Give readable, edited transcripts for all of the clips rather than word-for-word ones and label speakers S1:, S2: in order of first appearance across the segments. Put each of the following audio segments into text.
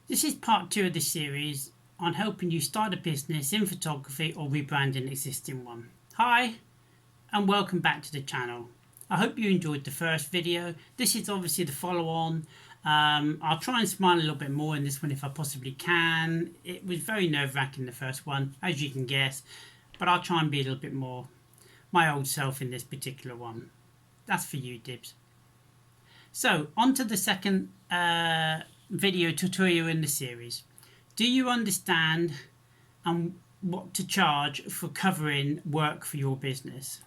S1: This is part 2 of the series on helping you start a business in photography or rebrand an existing one. Hi and welcome back to the channel. I hope you enjoyed the first video. This is obviously the follow on. I'll try and smile a little bit more in this one if I possibly can. It was very nerve-wracking the first one, as you can guess, but I'll try and be a little bit more my old self in this particular one. That's for you, Dibs. So on to the second video tutorial in the series. Do you understand what to charge for covering work for your business?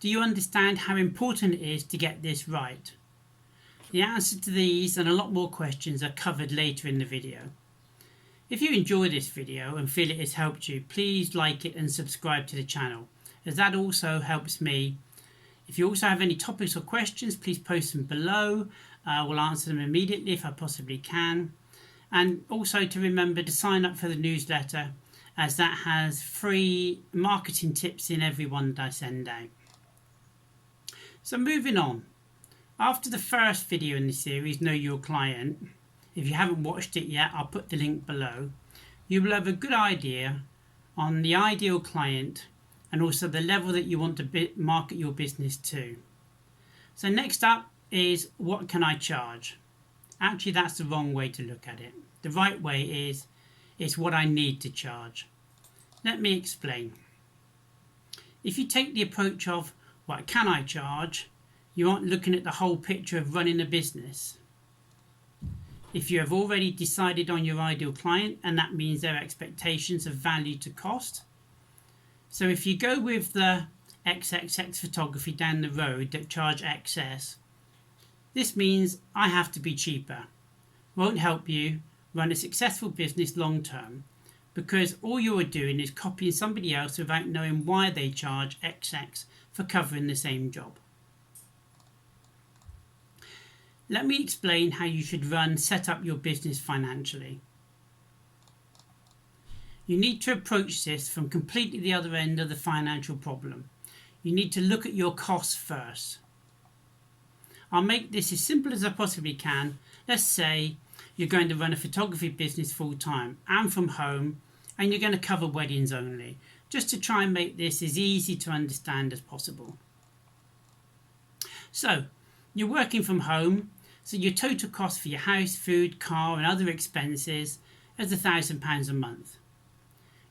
S1: Do you understand how important it is to get this right? The answer to these and a lot more questions are covered later in the video. If you enjoy this video and feel it has helped you, please like it and subscribe to the channel, as that also helps me. If you also have any topics or questions, please post them below. We'll answer them immediately if I possibly can. And also to remember to sign up for the newsletter, as that has free marketing tips in every one that I send out. So moving on. After the first video in the series, Know Your Client, if you haven't watched it yet, I'll put the link below. You will have a good idea on the ideal client and also the level that you want to market your business to. So next up is, what can I charge? Actually, that's the wrong way to look at it. The right way is, it's what I need to charge. Let me explain. If you take the approach of, what can I charge? You aren't looking at the whole picture of running a business. If you have already decided on your ideal client, and that means their expectations of value to cost. So if you go with the XXX photography down the road that charge excess, this means I have to be cheaper. Won't help you run a successful business long term, because all you are doing is copying somebody else without knowing why they charge XX for covering the same job. Let me explain how you should set up your business financially. You need to approach this from completely the other end of the financial problem. You need to look at your costs first. I'll make this as simple as I possibly can. Let's say you're going to run a photography business full time and from home, and you're going to cover weddings only, just to try and make this as easy to understand as possible. So you're working from home, so your total cost for your house, food, car and other expenses is £1,000 a month.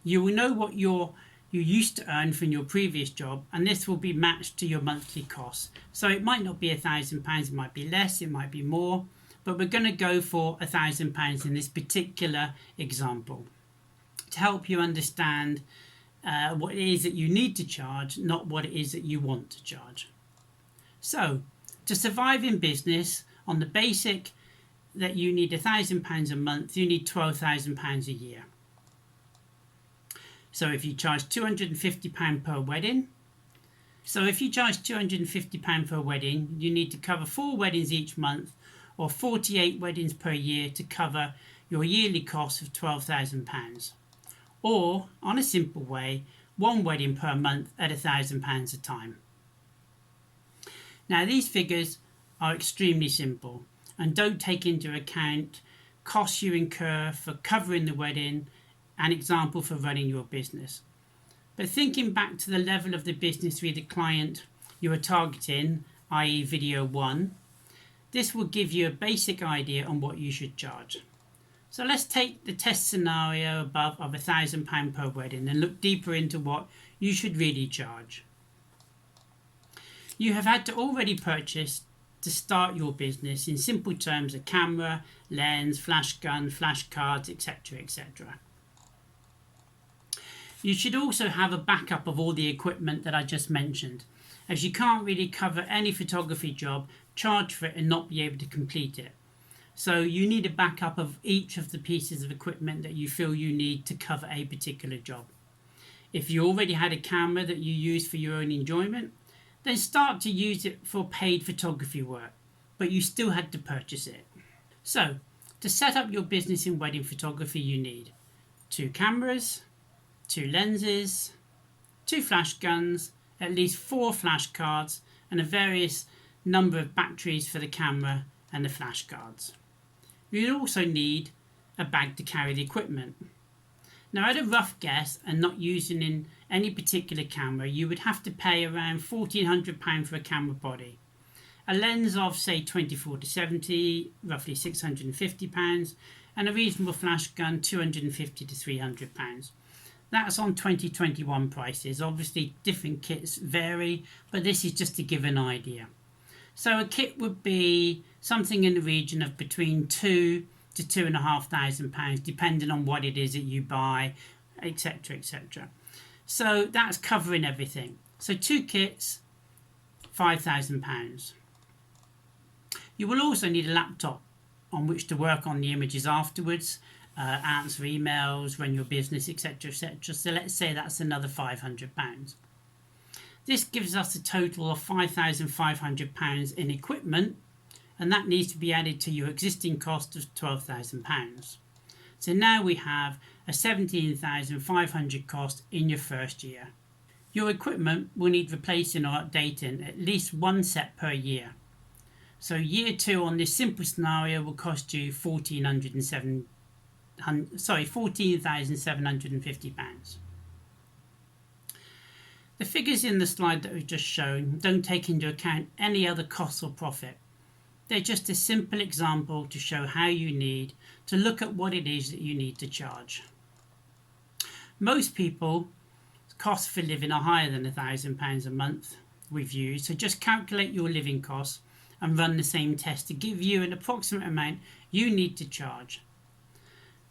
S1: You will know what you used to earn from your previous job, and this will be matched to your monthly costs. So it might not be £1,000, it might be less, it might be more, but we're going to go for £1,000 in this particular example to help you understand what it is that you need to charge, not what it is that you want to charge. So to survive in business, on the basic that you need £1,000 a month, you need £12,000 a year. So if you charge £250 per wedding, per wedding, you need to cover 4 weddings each month, or 48 weddings per year to cover your yearly cost of £12,000. Or, on a simple way, 1 wedding per month at £1,000 a time. Now these figures are extremely simple and don't take into account costs you incur for covering the wedding, an example for running your business. But thinking back to the level of the business with the client you are targeting, i.e. video 1, this will give you a basic idea on what you should charge. So let's take the test scenario above of £1,000 per wedding and look deeper into what you should really charge. You have had to already purchase to start your business, in simple terms, a camera, lens, flash gun, flash cards, etc. etc. You should also have a backup of all the equipment that I just mentioned, as you can't really cover any photography job, charge for it and not be able to complete it. So you need a backup of each of the pieces of equipment that you feel you need to cover a particular job. If you already had a camera that you use for your own enjoyment, then start to use it for paid photography work, but you still had to purchase it. So to set up your business in wedding photography, you need 2 cameras, 2 lenses, 2 flash guns, at least 4 flash cards, and a various number of batteries for the camera and the flash cards. You'll also need a bag to carry the equipment. Now, at a rough guess, and not using in any particular camera, you would have to pay around £1,400 for a camera body. A lens of say 24-70, roughly £650, and a reasonable flash gun £250 to £300. That's on 2021 prices. Obviously different kits vary, but this is just to give an idea. So a kit would be something in the region of between £2,000 to £2,500, depending on what it is that you buy, etc, etc. So that's covering everything. So 2 kits, £5,000. You will also need a laptop on which to work on the images afterwards, answer emails, run your business, etc, etc. So let's say that's another £500. This gives us a total of £5,500 in equipment, and that needs to be added to your existing cost of £12,000. So now we have a £17,500 cost in your first year. Your equipment will need replacing or updating at least 1 set per year. So year 2 on this simple scenario will cost you £14,750. The figures in the slide that we've just shown don't take into account any other costs or profit. They're just a simple example to show how you need to look at what it is that you need to charge. Most people's costs for living are higher than £1,000 a month we've used, so just calculate your living costs and run the same test to give you an approximate amount you need to charge.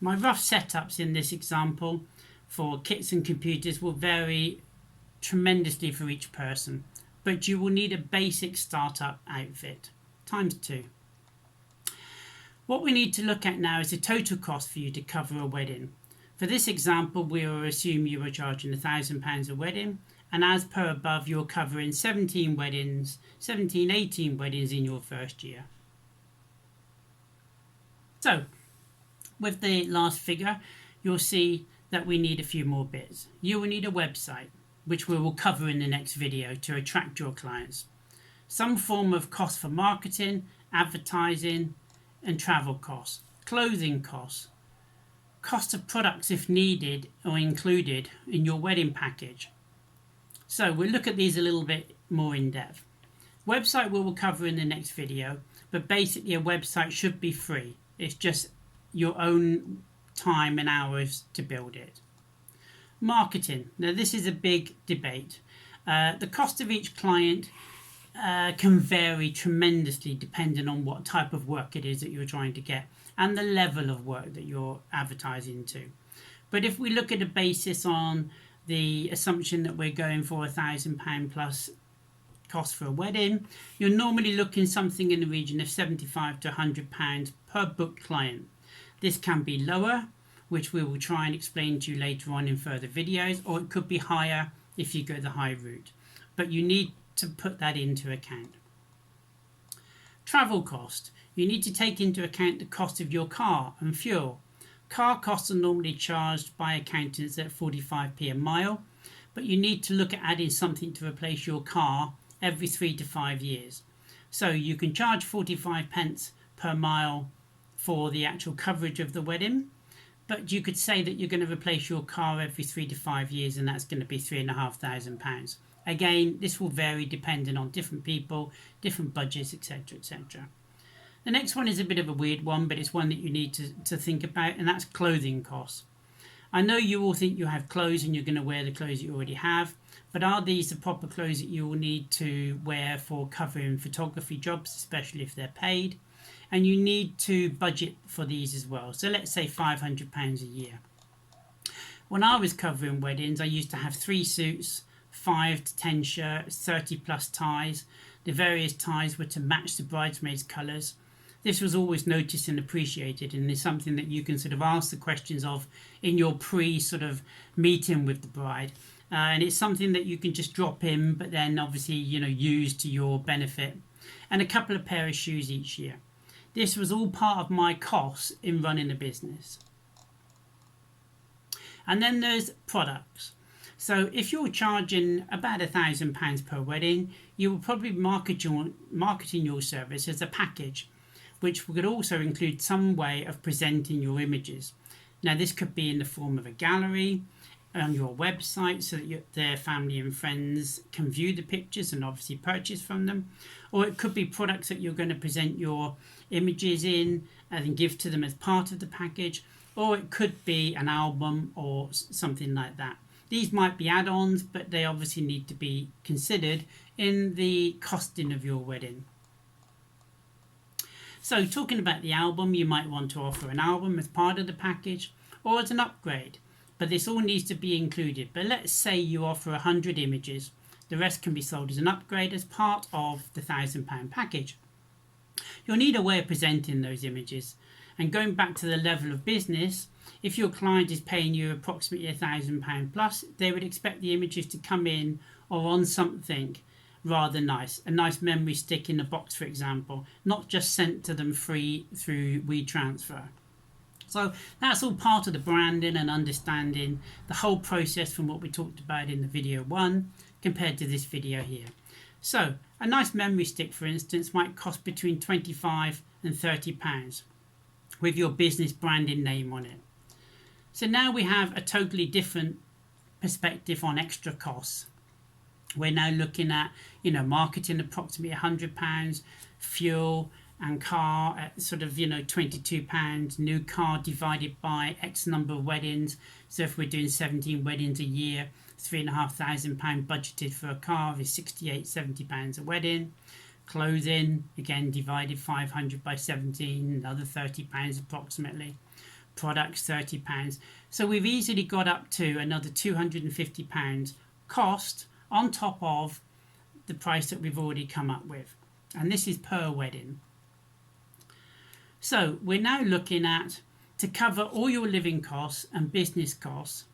S1: My rough setups in this example for kits and computers will vary tremendously for each person, but you will need a basic startup outfit times 2. What we need to look at now is the total cost for you to cover a wedding. For this example, we will assume you are charging £1,000 a wedding, and as per above, you're covering 18 weddings in your first year. So, with the last figure, you'll see that we need a few more bits. You will need a website, which we will cover in the next video to attract your clients. Some form of cost for marketing, advertising, and travel costs, clothing costs, cost of products if needed or included in your wedding package. So we'll look at these a little bit more in depth. Website we will cover in the next video, but basically a website should be free. It's just your own time and hours to build it. Marketing. Now this is a big debate. The cost of each client can vary tremendously depending on what type of work it is that you're trying to get and the level of work that you're advertising to. But if we look at a basis on the assumption that we're going for £1,000 plus cost for a wedding, you're normally looking something in the region of £75 to £100 per booked client. This can be lower, which we will try and explain to you later on in further videos, or it could be higher if you go the high route. But you need to put that into account. Travel cost. You need to take into account the cost of your car and fuel. Car costs are normally charged by accountants at 45p a mile, but you need to look at adding something to replace your car every 3 to 5 years. So you can charge 45p per mile for the actual coverage of the wedding, but you could say that you're going to replace your car every 3 to 5 years, and that's going to be £3,500. Again, this will vary depending on different people, different budgets, etc, etc. The next one is a bit of a weird one, but it's one that you need to think about, and that's clothing costs. I know you all think you have clothes and you're going to wear the clothes you already have, but are these the proper clothes that you will need to wear for covering photography jobs, especially if they're paid? And you need to budget for these as well. So let's say £500 a year. When I was covering weddings, I used to have 3 suits, 5 to 10 shirts, 30 plus ties. The various ties were to match the bridesmaids' colours. This was always noticed and appreciated, and is something that you can sort of ask the questions of in your meeting with the bride. And it's something that you can just drop in, but then obviously, use to your benefit. And a couple of pair of shoes each year. This was all part of my costs in running a business. And then there's products. So if you're charging about £1,000 per wedding, you will probably marketing your service as a package, which could also include some way of presenting your images. Now this could be in the form of a gallery on your website so that their family and friends can view the pictures and obviously purchase from them, or it could be products that you're going to present your images in and give to them as part of the package, or it could be an album or something like that. These might be add-ons, but they obviously need to be considered in the costing of your wedding. So talking about the album, you might want to offer an album as part of the package or as an upgrade, but this all needs to be included. But let's say you offer 100 images. The rest can be sold as an upgrade as part of the £1,000 package. You'll need a way of presenting those images. And going back to the level of business, if your client is paying you approximately £1,000 plus, they would expect the images to come in or on something rather nice. A nice memory stick in a box, for example, not just sent to them free through WeTransfer. So that's all part of the branding and understanding the whole process from what we talked about in the video 1 compared to this video here. So a nice memory stick, for instance, might cost between £25 and £30 with your business branding name on it. So now we have a totally different perspective on extra costs. We're now looking at, marketing approximately £100, fuel and car at sort of, £22, new car divided by X number of weddings. So if we're doing 17 weddings a year, £3,500 budgeted for a car is £68-70 a wedding. Clothing, again, divided 500 by 17, another £30 approximately. Products, £30. So we've easily got up to another £250 cost on top of the price that we've already come up with. And this is per wedding. So we're now looking at, to cover all your living costs and business costs,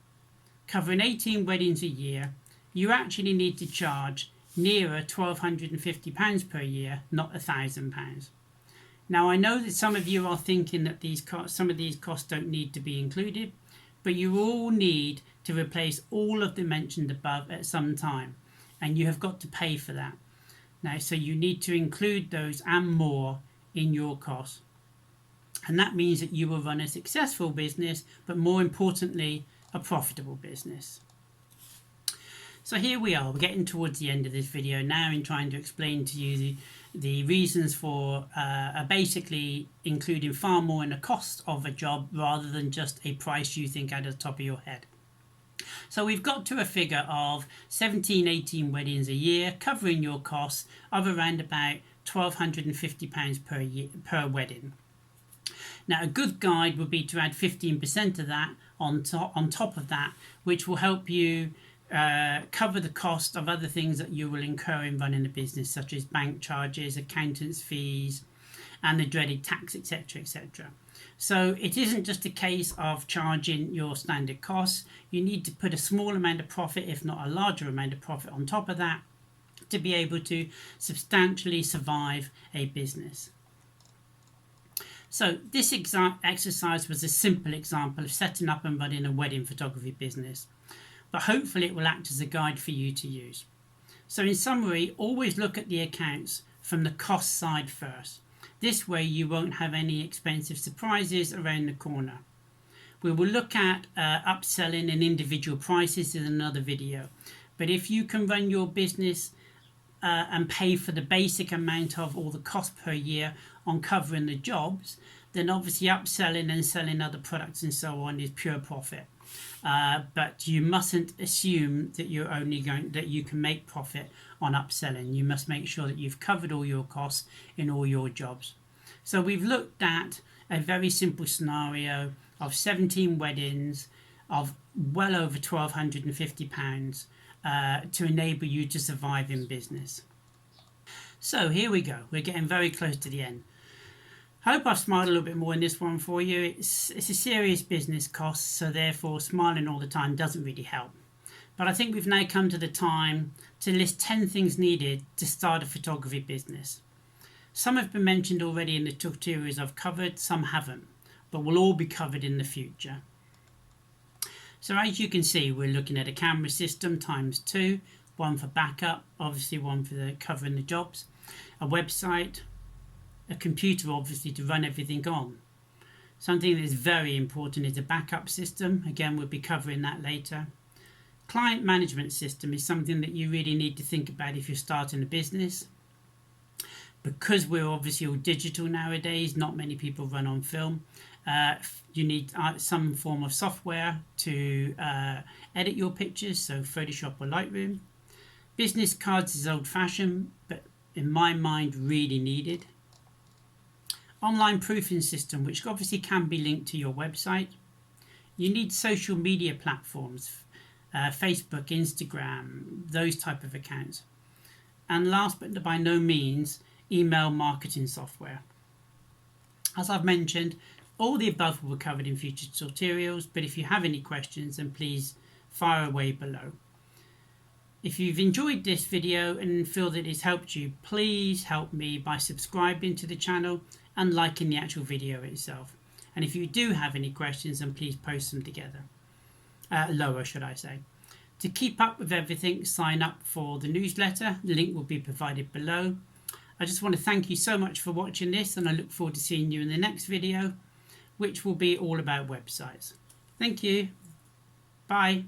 S1: covering 18 weddings a year, you actually need to charge nearer £1,250 per year, not £1,000. Now I know that some of you are thinking that some of these costs don't need to be included, but you all need to replace all of the mentioned above at some time, and you have got to pay for that. Now, so you need to include those and more in your costs. And that means that you will run a successful business, but more importantly, a profitable business. So here we are, we're getting towards the end of this video now in trying to explain to you the reasons for basically including far more in the cost of a job rather than just a price you think out of the top of your head. So we've got to a figure of 17-18 weddings a year, covering your costs of around about £1,250 per wedding. Now a good guide would be to add 15% of that on top of that, which will help you cover the cost of other things that you will incur in running a business, such as bank charges, accountants fees, and the dreaded tax, etc., etc. So it isn't just a case of charging your standard costs. You need to put a small amount of profit, if not a larger amount of profit on top of that, to be able to substantially survive a business. So this exercise was a simple example of setting up and running a wedding photography business, but hopefully it will act as a guide for you to use. So in summary, always look at the accounts from the cost side first. This way you won't have any expensive surprises around the corner. We will look at upselling and individual prices in another video, but if you can run your business and pay for the basic amount of all the cost per year on covering the jobs, then obviously upselling and selling other products and so on is pure profit. But you mustn't assume that that you can make profit on upselling. You must make sure that you've covered all your costs in all your jobs. So we've looked at a very simple scenario of 17 weddings of well over £1,250 to enable you to survive in business. So here we go. We're getting very close to the end. I hope I've smiled a little bit more in this one for you. It's a serious business cost, so therefore smiling all the time doesn't really help. But I think we've now come to the time to list 10 things needed to start a photography business. Some have been mentioned already in the tutorials I've covered, some haven't, but will all be covered in the future. So as you can see, we're looking at a camera system ×2, one for backup, obviously one for covering the jobs, a website, a computer obviously to run everything on. Something that is very important is a backup system. Again, we'll be covering that later. Client management system is something that you really need to think about if you're starting a business. Because we're obviously all digital nowadays, not many people run on film. You need some form of software to edit your pictures, so Photoshop or Lightroom. Business cards is old-fashioned, but in my mind really needed. Online proofing system, which obviously can be linked to your website. You need social media platforms, Facebook, Instagram, those type of accounts. And last but by no means, email marketing software. As I've mentioned, all the above will be covered in future tutorials, but if you have any questions, then please fire away below. If you've enjoyed this video and feel that it's helped you, please help me by subscribing to the channel and liking the actual video itself. And if you do have any questions, then please post them lower, should I say. To keep up with everything, sign up for the newsletter. The link will be provided below. I just want to thank you so much for watching this, and I look forward to seeing you in the next video, which will be all about websites. Thank you. Bye.